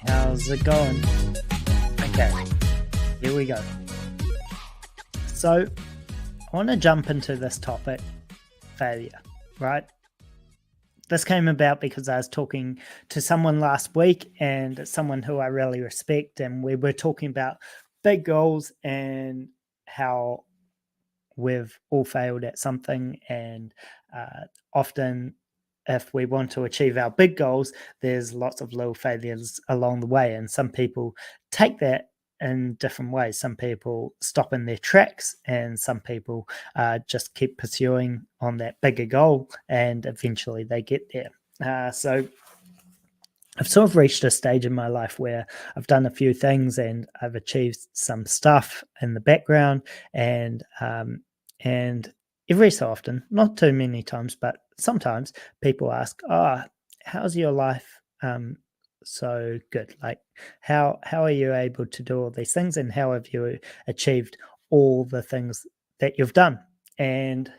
How's it going? Okay, here we go. So, I want to jump into this topic, failure, right? This came about because I was talking to someone last week, and it's someone who I really respect, and we were talking about big goals and how we've all failed at something, and often if we want to achieve our big goals, there's lots of little failures along the way, and some people take that in different ways. Some people stop in their tracks, and some people just keep pursuing on that bigger goal, and eventually they get there. So I've sort of reached a stage in my life where I've done a few things and I've achieved some stuff in the background, and every so often, not too many times, but sometimes people ask, "Oh, how's your life so good? Like, how are you able to do all these things, and how have you achieved all the things that you've done?" And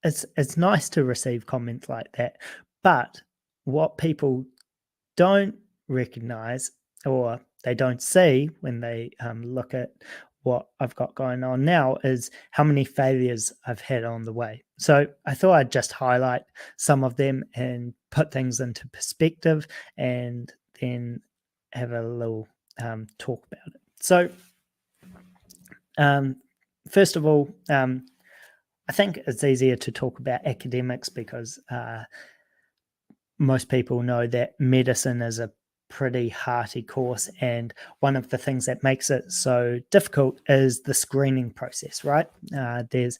it's nice to receive comments like that, but what people don't recognize, or they don't see when they look at what I've got going on now, is how many failures I've had on the way. So I thought I'd just highlight some of them and put things into perspective, and then have a little talk about it. So, um, first of all, I think it's easier to talk about academics because most people know that medicine is a pretty hearty course, and one of the things that makes it so difficult is the screening process, right? There's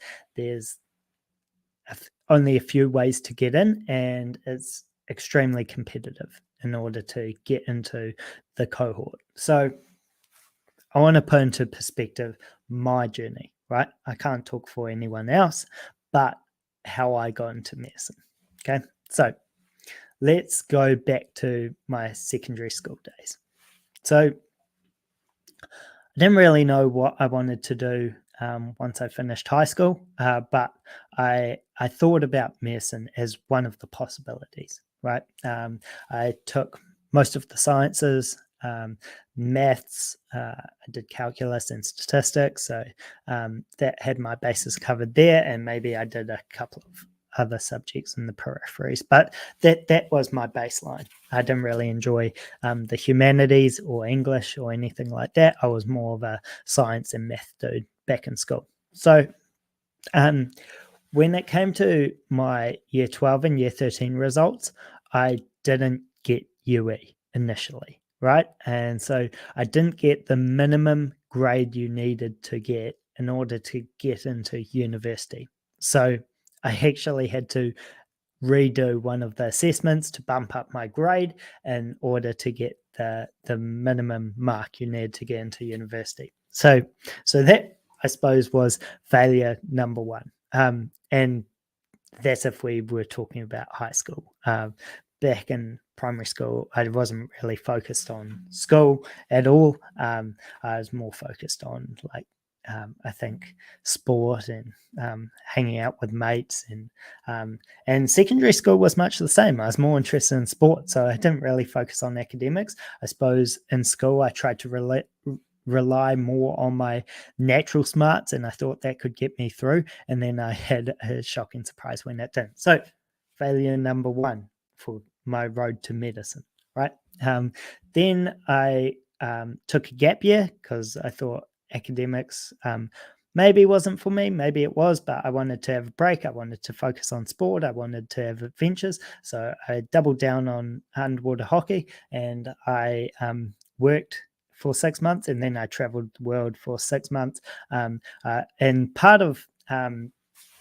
only a few ways to get in, and it's extremely competitive in order to get into the cohort. So I want to put into perspective my journey, right? I can't talk for anyone else, but how I got into medicine. Okay, so let's go back to my secondary school days. So I didn't really know what I wanted to do once I finished high school, but I thought about medicine as one of the possibilities, right? I took most of the sciences, maths, I did calculus and statistics, so that had my bases covered there, and maybe I did a couple of other subjects in the peripheries, but that was my baseline. I didn't really enjoy the humanities or English or anything like that. I was more of a science and math dude back in school. So when it came to my year 12 and year 13 results, I didn't get UE initially, right? And so I didn't get the minimum grade you needed to get in order to get into university. So I actually had to redo one of the assessments to bump up my grade in order to get the minimum mark you need to get into university. So that, I suppose, was failure number one. And that's if we were talking about high school. Back in primary school, I wasn't really focused on school at all. I was more focused on, like, I think, sport and hanging out with mates, and secondary school was much the same. I was more interested in sport, so I didn't really focus on academics. I suppose in school I tried to rely more on my natural smarts, and I thought that could get me through, and then I had a shocking surprise when it didn't. So failure number one for my road to medicine, right? Then I took a gap year because I thought academics maybe wasn't for me, maybe it was, but I wanted to have a break. I wanted to focus on sport. I wanted to have adventures. So I doubled down on underwater hockey, and I worked for 6 months, and then I traveled the world for 6 months. And part of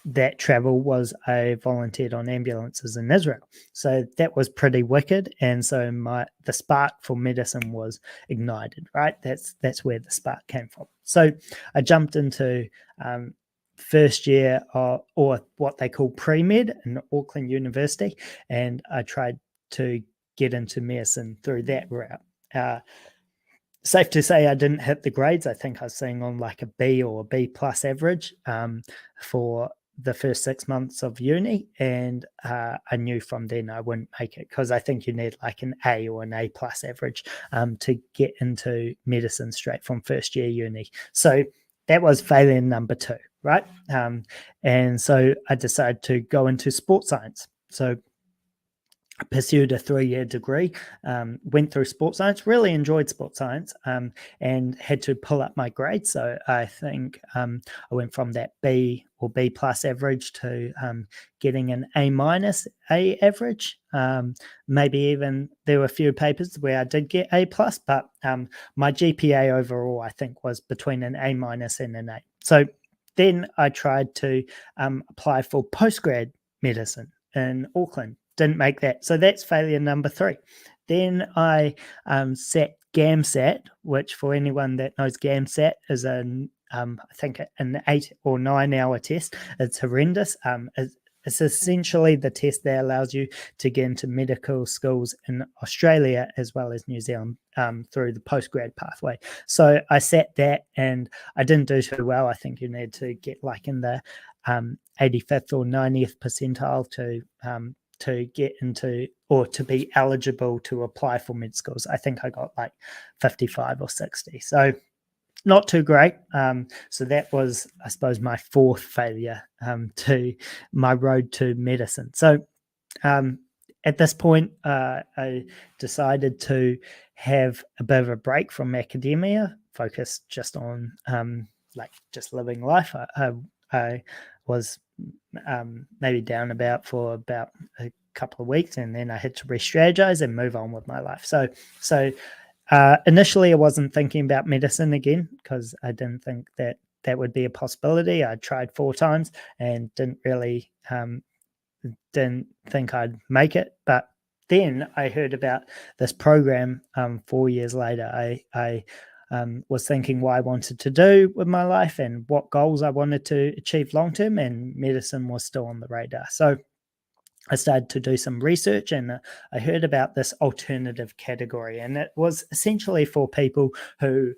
that travel was I volunteered on ambulances in Israel. So that was pretty wicked. And so the spark for medicine was ignited, right? That's where the spark came from. So I jumped into first year or what they call pre-med in Auckland University, and I tried to get into medicine through that route. Safe to say I didn't hit the grades. I think I was sitting on like a B or a B plus average for the first 6 months of uni, and I knew from then I wouldn't make it, because I think you need like an A or an A plus average to get into medicine straight from first year uni. So that was failure number 2, right? And so I decided to go into sports science. So I pursued a 3-year degree, went through sports science, really enjoyed sports science, and had to pull up my grades. So I think I went from that B or B plus average to getting an A minus A average. Maybe even there were a few papers where I did get A plus, but my GPA overall, I think, was between an A minus and an A. So then I tried to apply for postgrad medicine in Auckland. Didn't make that. So that's failure number 3. Then I sat GAMSAT, which for anyone that knows GAMSAT is I think an 8 or 9 hour test. It's horrendous. It's essentially the test that allows you to get into medical schools in Australia as well as New Zealand through the postgrad pathway. So I sat that and I didn't do too well. I think you need to get like in the 85th or 90th percentile to get into, or to be eligible to apply for med schools. I think I got like 55 or 60. So not too great. So that was, I suppose, my 4th failure to my road to medicine. So at this point, I decided to have a bit of a break from academia, focus just on just living life. I was maybe down for about a couple of weeks, and then I had to re-strategize and move on with my life. So initially I wasn't thinking about medicine again, because I didn't think that would be a possibility. I tried 4 times and didn't really didn't think I'd make it. But then I heard about this program 4 years later. I was thinking what I wanted to do with my life and what goals I wanted to achieve long term, and medicine was still on the radar. So I started to do some research, and I heard about this alternative category, and it was essentially for people who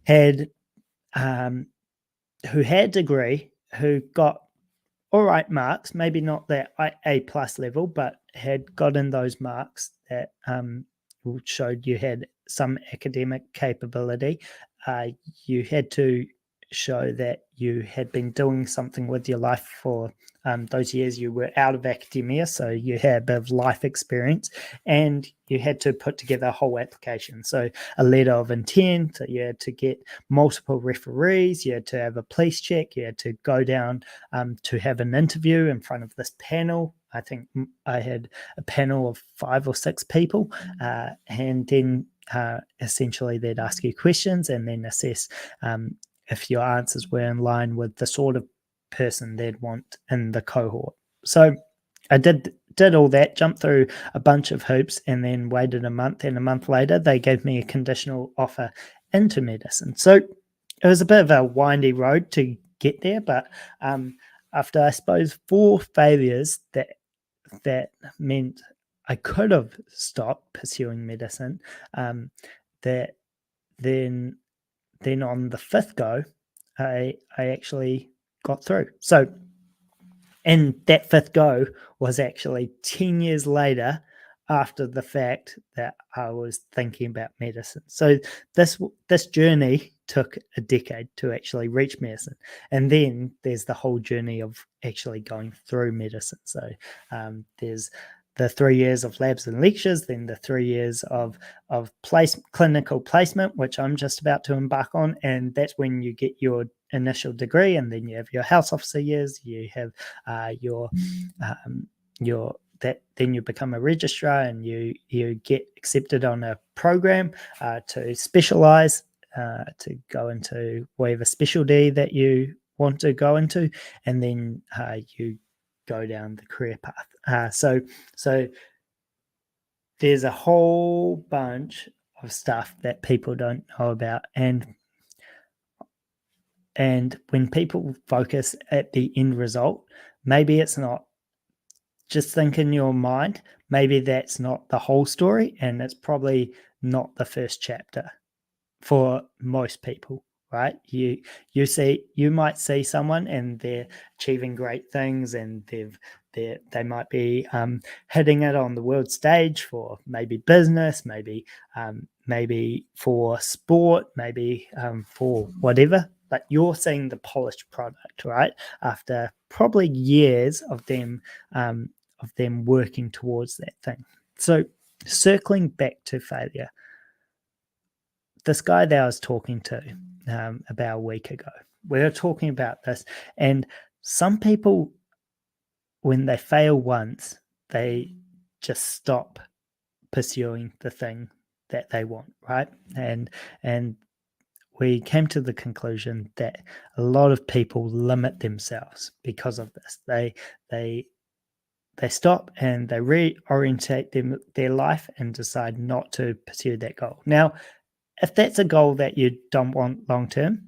had degree, who got all right marks, maybe not that A plus level, but had gotten those marks that showed you had some academic capability. You had to show that you had been doing something with your life for those years you were out of academia, so you had a bit of life experience, and you had to put together a whole application. So a letter of intent, you had to get multiple referees, you had to have a police check, you had to go down to have an interview in front of this panel. I think I had a panel of 5 or 6 people, and then essentially they'd ask you questions and then assess if your answers were in line with the sort of person they'd want in the cohort. So I did all that, jumped through a bunch of hoops, and then waited a month, and a month later they gave me a conditional offer into medicine. So it was a bit of a windy road to get there, but after, I suppose, 4 failures that meant I could have stopped pursuing medicine, that then on the 5th go, I actually got through. So, and that 5th go was actually 10 years later, after the fact that I was thinking about medicine. So this journey took a decade to actually reach medicine, and then there's the whole journey of actually going through medicine. So there's the 3 years of labs and lectures, then the 3 years of clinical placement, which I'm just about to embark on, and that's when you get your initial degree, and then you have your health officer years, you have then you become a registrar, and you get accepted on a program to specialize, to go into whatever specialty that you want to go into, and then you go down the career path. So there's a whole bunch of stuff that people don't know about, and when people focus at the end result, maybe it's not, just think in your mind, maybe that's not the whole story, and it's probably not the first chapter for most people, right? You might see someone and they're achieving great things, and they might be hitting it on the world stage for maybe business, maybe for sport, maybe for whatever. But you're seeing the polished product, right? After probably years of them working towards that thing. So circling back to failure, this guy that I was talking to about a week ago, we were talking about this, and some people, when they fail once, they just stop pursuing the thing that they want, right? And we came to the conclusion that a lot of people limit themselves because of this. They stop and they reorientate their life and decide not to pursue that goal. Now, if that's a goal that you don't want long term,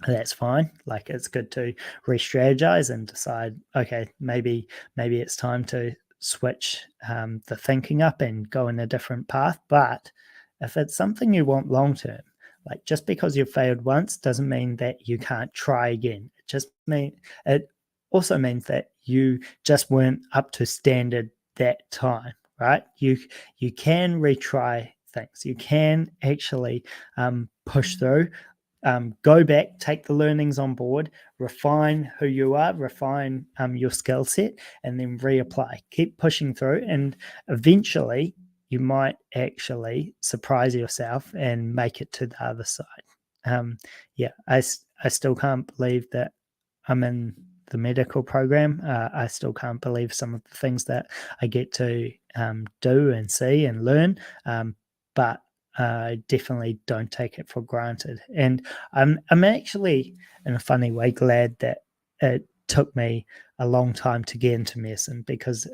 that's fine. Like, it's good to re-strategize and decide, okay, maybe it's time to switch the thinking up and go in a different path. But if it's something you want long term, like, just because you failed once doesn't mean that you can't try again. It also means that you just weren't up to standard that time, right? You can retry things. You can actually push through, go back, take the learnings on board, refine who you are, refine your skill set, and then reapply. Keep pushing through, and eventually you might actually surprise yourself and make it to the other side. I still can't believe that I'm in the medical program. I still can't believe some of the things that I get to do and see and learn. But I definitely don't take it for granted. And I'm actually, in a funny way, glad that it took me a long time to get into medicine, because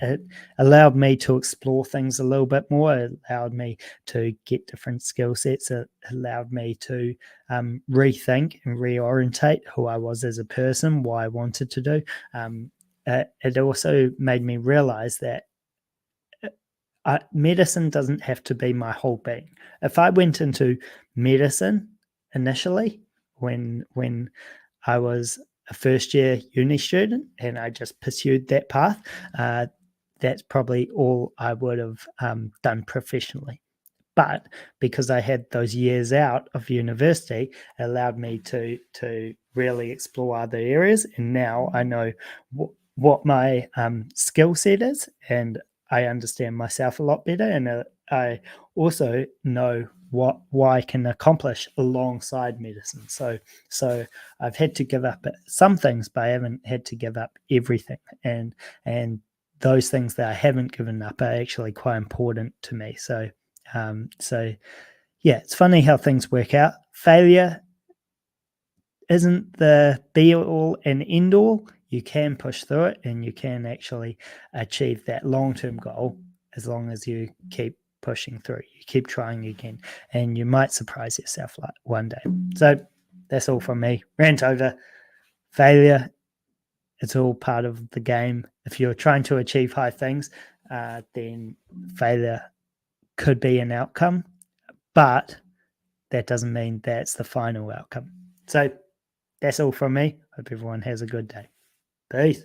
it allowed me to explore things a little bit more. It allowed me to get different skill sets. It allowed me to rethink and reorientate who I was as a person, what I wanted to do. It also made me realize that medicine doesn't have to be my whole being. If I went into medicine initially, when I was a first year uni student, and I just pursued that path, that's probably all I would have done professionally. But because I had those years out of university, it allowed me to really explore other areas, and now I know what my skill set is, and I understand myself a lot better, and I also know what I can accomplish alongside medicine. So I've had to give up some things, but I haven't had to give up everything. And those things that I haven't given up are actually quite important to me. So yeah, it's funny how things work out. Failure isn't the be all and end all. You can push through it, and you can actually achieve that long-term goal as long as you keep pushing through. You keep trying again, and you might surprise yourself like one day. So that's all from me. Rant over. Failure, it's all part of the game. If you're trying to achieve high things, then failure could be an outcome, but that doesn't mean that's the final outcome. So that's all from me. Hope everyone has a good day. Peace.